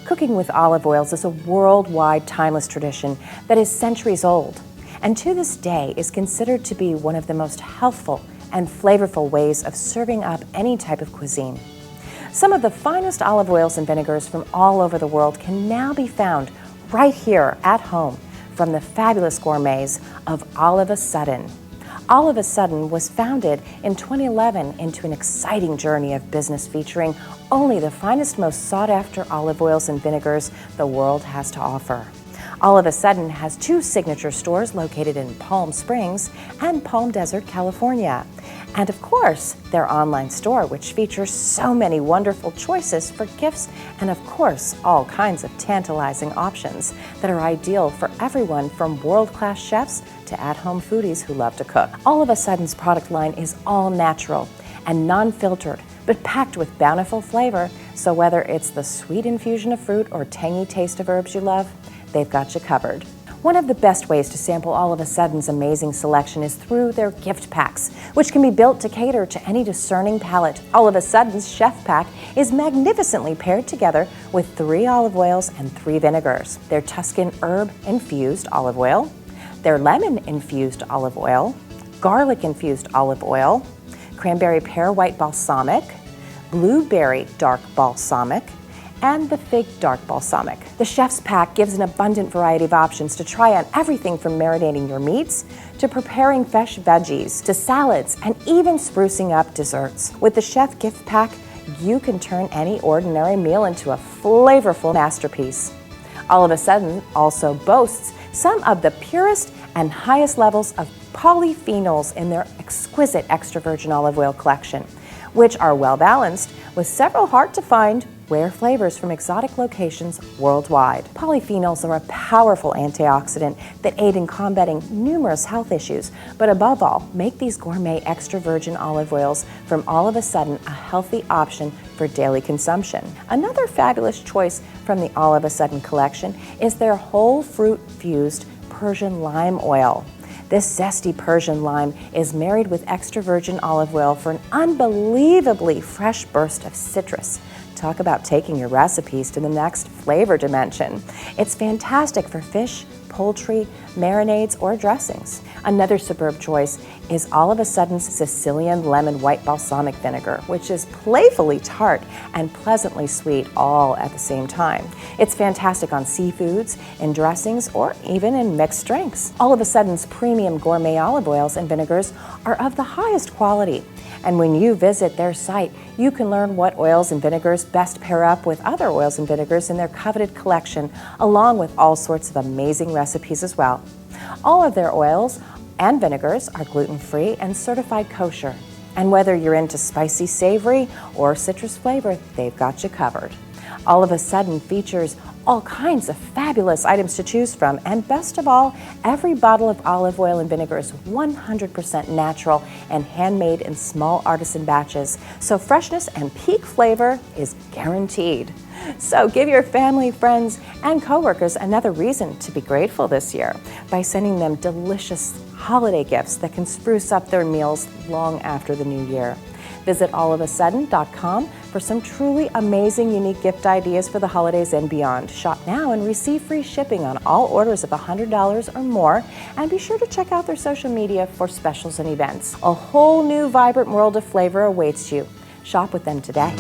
Cooking with olive oils is a worldwide timeless tradition that is centuries old, and to this day is considered to be one of the most healthful and flavorful ways of serving up any type of cuisine. Some of the finest olive oils and vinegars from all over the world can now be found right here at home from the fabulous gourmets of All of a Sudden. All of a Sudden was founded in 2011 into an exciting journey of business featuring only the finest, most sought-after olive oils and vinegars the world has to offer. All of a Sudden has 2 signature stores located in Palm Springs and Palm Desert, California. And of course, their online store, which features so many wonderful choices for gifts and of course, all kinds of tantalizing options that are ideal for everyone from world-class chefs to at-home foodies who love to cook. All of a Sudden's product line is all natural and non-filtered, but packed with bountiful flavor, so whether it's the sweet infusion of fruit or tangy taste of herbs you love, they've got you covered. One of the best ways to sample All of a Sudden's amazing selection is through their gift packs, which can be built to cater to any discerning palate. All of a Sudden's Chef Pack is magnificently paired together with 3 olive oils and 3 vinegars. Their Tuscan herb-infused olive oil, their lemon-infused olive oil, garlic-infused olive oil, cranberry pear white balsamic, blueberry dark balsamic, and the fig dark balsamic. The Chef's Pack gives an abundant variety of options to try on everything from marinating your meats to preparing fresh veggies to salads and even sprucing up desserts. With the Chef Gift Pack, you can turn any ordinary meal into a flavorful masterpiece. All of a Sudden also boasts some of the purest and highest levels of polyphenols in their exquisite extra virgin olive oil collection, which are well balanced with several hard-to-find rare flavors from exotic locations worldwide. Polyphenols are a powerful antioxidant that aid in combating numerous health issues, but above all, make these gourmet extra virgin olive oils from All of a Sudden a healthy option for daily consumption. Another fabulous choice from the All of a Sudden collection is their whole fruit fused Persian lime oil. This zesty Persian lime is married with extra virgin olive oil for an unbelievably fresh burst of citrus. Talk about taking your recipes to the next flavor dimension. It's fantastic for fish, poultry, marinades, or dressings. Another superb choice is All of a Sudden's Sicilian lemon white balsamic vinegar, which is playfully tart and pleasantly sweet all at the same time. It's fantastic on seafoods, in dressings, or even in mixed drinks. All of a Sudden's premium gourmet olive oils and vinegars are of the highest quality. And when you visit their site, you can learn what oils and vinegars best pair up with other oils and vinegars in their coveted collection, along with all sorts of amazing recipes as well. All of their oils and vinegars are gluten-free and certified kosher. And whether you're into spicy, savory, or citrus flavor, they've got you covered. All of a Sudden features all kinds of fabulous items to choose from, and best of all, every bottle of olive oil and vinegar is 100% natural and handmade in small artisan batches, so freshness and peak flavor is guaranteed. So give your family, friends, and coworkers another reason to be grateful this year by sending them delicious holiday gifts that can spruce up their meals long after the new year. Visit allofasudden.com for some truly amazing, unique gift ideas for the holidays and beyond. Shop now and receive free shipping on all orders of $100 or more, and be sure to check out their social media for specials and events. A whole new vibrant world of flavor awaits you. Shop with them today.